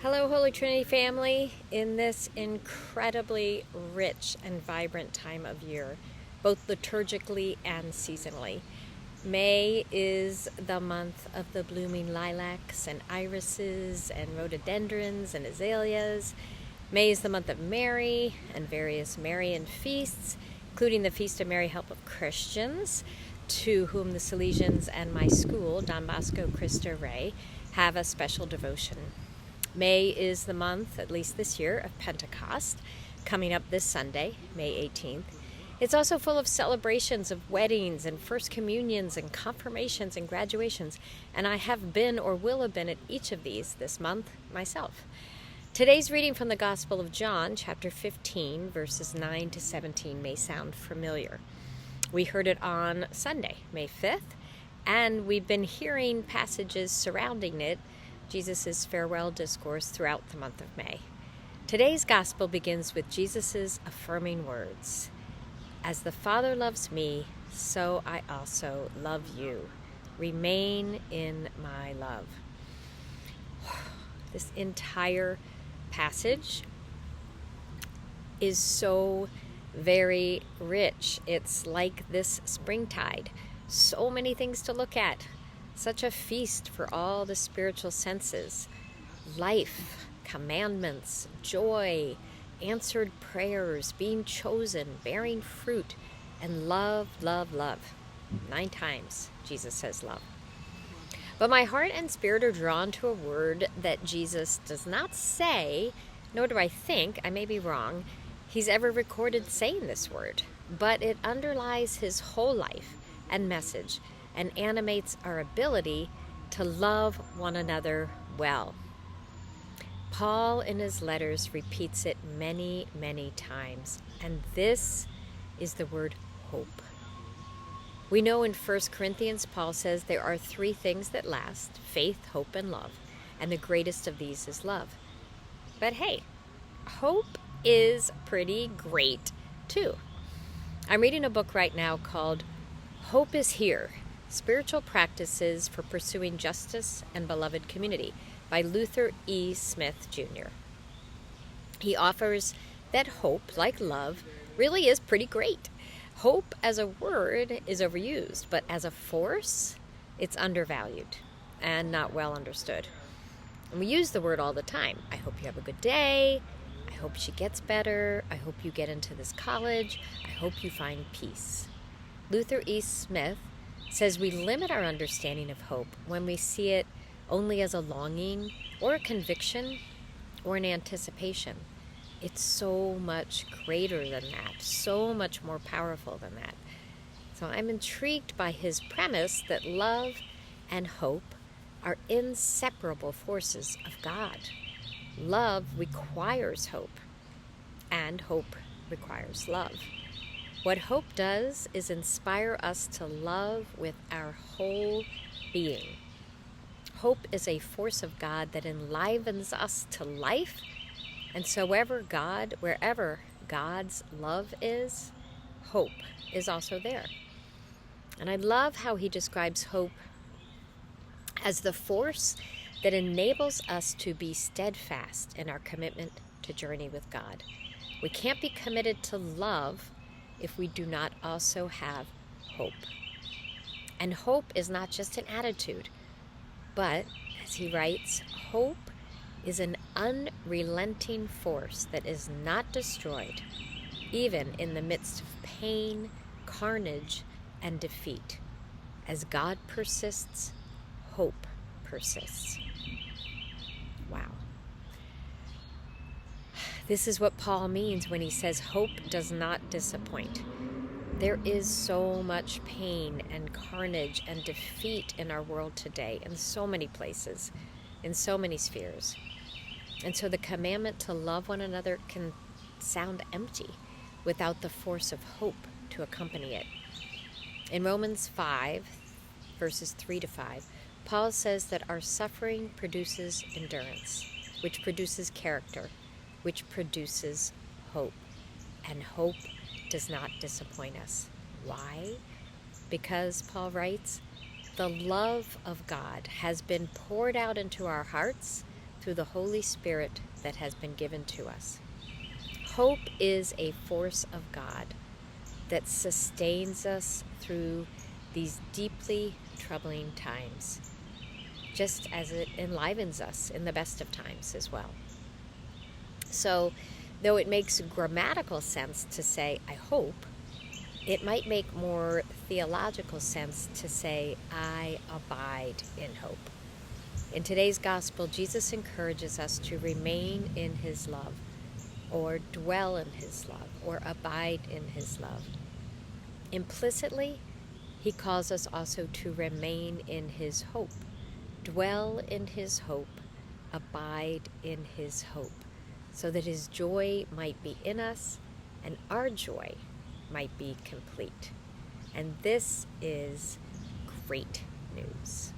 Hello, Holy Trinity family. In this incredibly rich and vibrant time of year, both liturgically and seasonally, May is the month of the blooming lilacs and irises and rhododendrons and azaleas. May is the month of Mary and various Marian feasts, including the Feast of Mary Help of Christians, to whom the Salesians and my school, Don Bosco Cristo Rey, have a special devotion. May is the month, at least this year, of Pentecost, coming up this Sunday, May 18th. It's also full of celebrations of weddings and first communions and confirmations and graduations, and I have been or will have been at each of these this month myself. Today's reading from the Gospel of John, chapter 15, verses 9 to 17 may sound familiar. We heard it on Sunday, May 5th, and we've been hearing passages surrounding it, Jesus' farewell discourse, throughout the month of May. Today's gospel begins with Jesus' affirming words. As the Father loves me, so I also love you. Remain in my love. This entire passage is so very rich. It's like this springtide. So many things to look at. Such a feast for all the spiritual senses. Life, commandments, joy, answered prayers, being chosen, bearing fruit, and love, love, love. 9 times Jesus says love. But my heart and spirit are drawn to a word that Jesus does not say, nor do I think, I may be wrong, he's ever recorded saying this word, but it underlies his whole life and message and animates our ability to love one another well. Paul in his letters repeats it many, many times, and this is the word hope. We know in 1 Corinthians, Paul says there are 3 things that last: faith, hope, and love, and the greatest of these is love. But hey, hope is pretty great too. I'm reading a book right now called Hope is Here: Spiritual Practices for Pursuing Justice and Beloved Community by Luther E. Smith, Jr. He offers that hope, like love, really is pretty great. Hope as a word is overused, but as a force, it's undervalued and not well understood. And we use the word all the time. I hope you have a good day. I hope she gets better. I hope you get into this college. I hope you find peace. Luther E. Smith says we limit our understanding of hope when we see it only as a longing or a conviction or an anticipation. It's so much greater than that, so much more powerful than that. So I'm intrigued by his premise that love and hope are inseparable forces of God. Love requires hope, and hope requires love. What hope does is inspire us to love with our whole being. Hope is a force of God that enlivens us to life, and so wherever God's love is, hope is also there. And I love how he describes hope as the force that enables us to be steadfast in our commitment to journey with God. We can't be committed to love if we do not also have hope. And hope is not just an attitude, but, as he writes, hope is an unrelenting force that is not destroyed, even in the midst of pain, carnage, and defeat. As God persists, hope persists. Wow. This is what Paul means when he says hope does not disappoint. There is so much pain and carnage and defeat in our world today, in so many places, in so many spheres. And so the commandment to love one another can sound empty without the force of hope to accompany it. In Romans 5, verses 3 to 5, Paul says that our suffering produces endurance, which produces character, which produces hope. And hope does not disappoint us. Why? Because, Paul writes, the love of God has been poured out into our hearts through the Holy Spirit that has been given to us. Hope is a force of God that sustains us through these deeply troubling times, just as it enlivens us in the best of times as well. So, though it makes grammatical sense to say, I hope, it might make more theological sense to say, I abide in hope. In today's gospel, Jesus encourages us to remain in his love, or dwell in his love, or abide in his love. Implicitly, he calls us also to remain in his hope, dwell in his hope, abide in his hope, so that his joy might be in us and our joy might be complete. And this is great news.